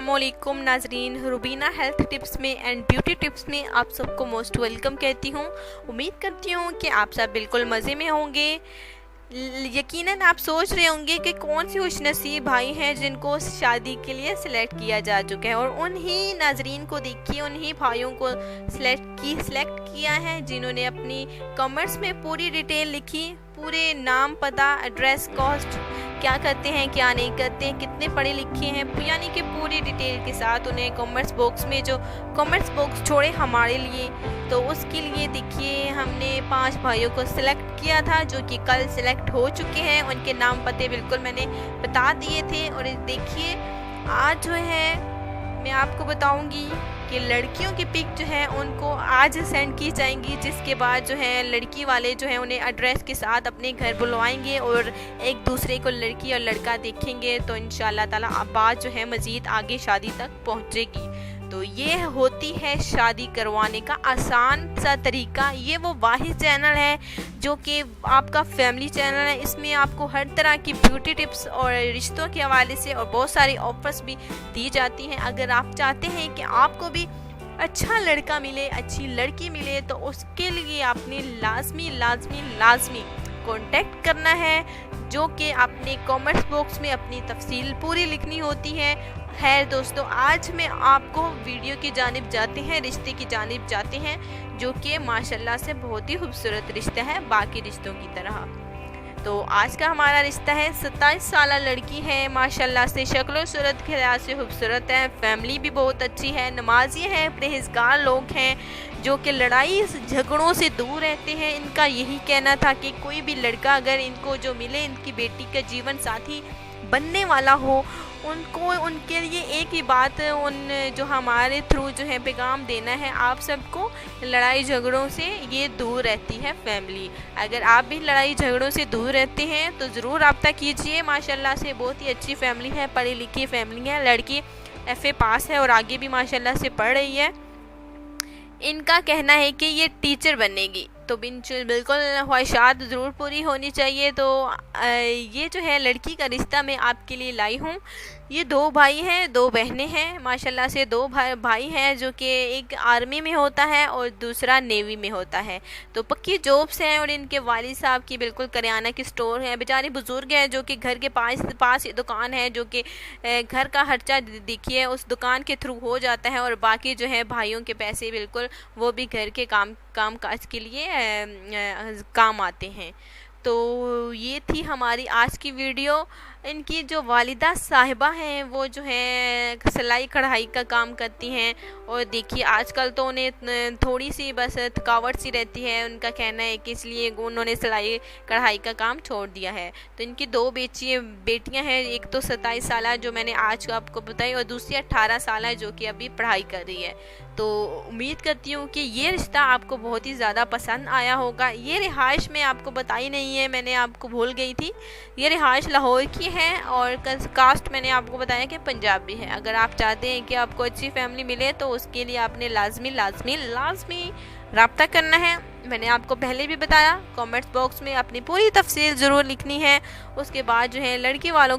अस्सलामुअलैकुम नाजरीन, Rubina health tips में एंड ब्यूटी टिप्स में आप सबको मोस्ट वेलकम कहती हूँ। उम्मीद करती हूँ कि आप सब बिल्कुल मज़े में होंगे। यकीनन आप सोच रहे होंगे कि कौन सी खुशनसीब भाई हैं जिनको शादी के लिए सिलेक्ट किया जा चुका है, और उन्हीं नाजरीन को देखिए, उन्हीं भाइयों को सिलेक्ट किया है जिन्होंने अपनी कमेंट्स में पूरी डिटेल लिखी, पूरे नाम, पता, एड्रेस, कॉस्ट, क्या करते हैं क्या नहीं करते हैं, कितने पढ़े लिखे हैं, यानी कि पूरी डिटेल के साथ उन्हें कमेंट्स बॉक्स में जो कमेंट्स बॉक्स छोड़े हमारे लिए, तो उसके लिए देखिए हमने 5 भाइयों को सिलेक्ट किया था जो कि कल सिलेक्ट हो चुके हैं। उनके नाम पते बिल्कुल मैंने बता दिए थे। और देखिए आज जो है मैं आपको बताऊंगी कि लड़कियों की पिक जो है उनको आज सेंड की जाएंगी, जिसके बाद जो है लड़की वाले जो है उन्हें एड्रेस के साथ अपने घर बुलवाएंगे और एक दूसरे को लड़की और लड़का देखेंगे, तो इंशाल्लाह ताला बात जो है मज़ीद आगे शादी तक पहुंचेगी। तो ये होती है शादी करवाने का आसान सा तरीका। ये वो वाहिद चैनल है जो कि आपका फैमिली चैनल है। इसमें आपको हर तरह की ब्यूटी टिप्स और रिश्तों के हवाले से और बहुत सारी ऑफर्स भी दी जाती हैं। अगर आप चाहते हैं कि आपको भी अच्छा लड़का मिले, अच्छी लड़की मिले, तो उसके लिए आपने लाजमी कांटेक्ट करना है, जो कि आपने कमेंट्स बॉक्स में अपनी तफसील पूरी लिखनी होती है। खैर दोस्तों, आज मैं आपको वीडियो की जानिब जाते हैं, रिश्ते की जानिब जाते हैं, जो कि माशाल्लाह से बहुत ही खूबसूरत रिश्ता है बाकी रिश्तों की तरह। तो आज का हमारा रिश्ता है 27 साल लड़की है, माशाल्लाह से शक्ल सूरत के लिहाज से खूबसूरत है, फैमिली भी बहुत अच्छी है, नमाजी हैं, परहेजगार लोग हैं, जो कि लड़ाई झगड़ों से दूर रहते हैं। इनका यही कहना था कि कोई भी लड़का अगर इनको जो मिले, इनकी बेटी का जीवन साथी बनने वाला हो, उनको उनके लिए एक ही बात जो हमारे थ्रू जो है पैगाम देना है आप सबको, लड़ाई झगड़ों से ये दूर रहती है फैमिली। अगर आप भी लड़ाई झगड़ों से दूर रहते हैं तो ज़रूर रब्ता कीजिए। माशाल्लाह से बहुत ही अच्छी फैमिली है, पढ़ी लिखी फैमिली है, लड़की FA पास है और आगे भी माशाल्लाह से पढ़ रही है। इनका कहना है कि ये टीचर बनेगी, तो बिल्कुल ख्वाहिशात ज़रूर पूरी होनी चाहिए। तो ये जो है लड़की का रिश्ता मैं आपके लिए लाई हूँ। ये 2 भाई हैं, 2 बहनें हैं, माशाल्लाह से 2 भाई हैं, जो कि एक आर्मी में होता है और दूसरा नेवी में होता है। तो पक्की जॉब्स हैं और इनके वालिद साहब की बिल्कुल करियाना की स्टोर है। बेचारे बुज़ुर्ग हैं जो कि घर के पास ही दुकान है, जो कि घर का खर्चा देखिए उस दुकान के थ्रू हो जाता है, और बाकी जो है भाइयों के पैसे बिल्कुल वो भी घर के काम काज के लिए काम आते हैं। तो ये थी हमारी आज की वीडियो। इनकी जो वालिदा साहिबा हैं वो जो है सिलाई कढ़ाई का काम करती हैं, और देखिए आजकल तो उन्हें थोड़ी सी बस थकावट सी रहती है। उनका कहना है कि इसलिए उन्होंने सिलाई कढ़ाई का काम छोड़ दिया है। तो इनकी 2 बेटियां हैं, एक तो 27 साल जो मैंने आज आपको बताई, और दूसरी 18 साल जो कि अभी पढ़ाई कर रही है। तो उम्मीद करती हूँ कि ये रिश्ता आपको बहुत ही ज़्यादा पसंद आया होगा। ये रिहाइश में आपको बताई नहीं है, मैंने आपको भूल गई थी। ये रिहाइश लाहौर की है और कास्ट मैंने आपको बताया कि पंजाबी है। अगर आप चाहते हैं कि आपको अच्छी फैमिली मिले तो उसके लिए आपने लाजमी रब्ता करना है। मैंने आपको पहले भी बताया, कमेंट्स बॉक्स में अपनी पूरी तफसील ज़रूर लिखनी है। उसके बाद जो है लड़की वालों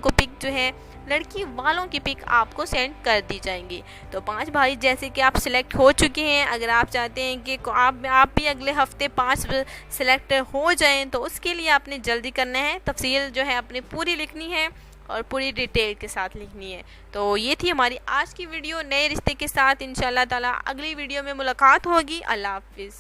की पिक आपको सेंड कर दी जाएंगी। तो 5 भाई जैसे कि आप सिलेक्ट हो चुके हैं। अगर आप चाहते हैं कि आप भी अगले हफ्ते 5 सिलेक्ट हो जाएं, तो उसके लिए आपने जल्दी करना है, तफसील जो है अपनी पूरी लिखनी है और पूरी डिटेल के साथ लिखनी है। तो ये थी हमारी आज की वीडियो नए रिश्ते के साथ। इंशाल्लाह ताला अगली वीडियो में मुलाकात होगी। अल्लाह हाफिज़।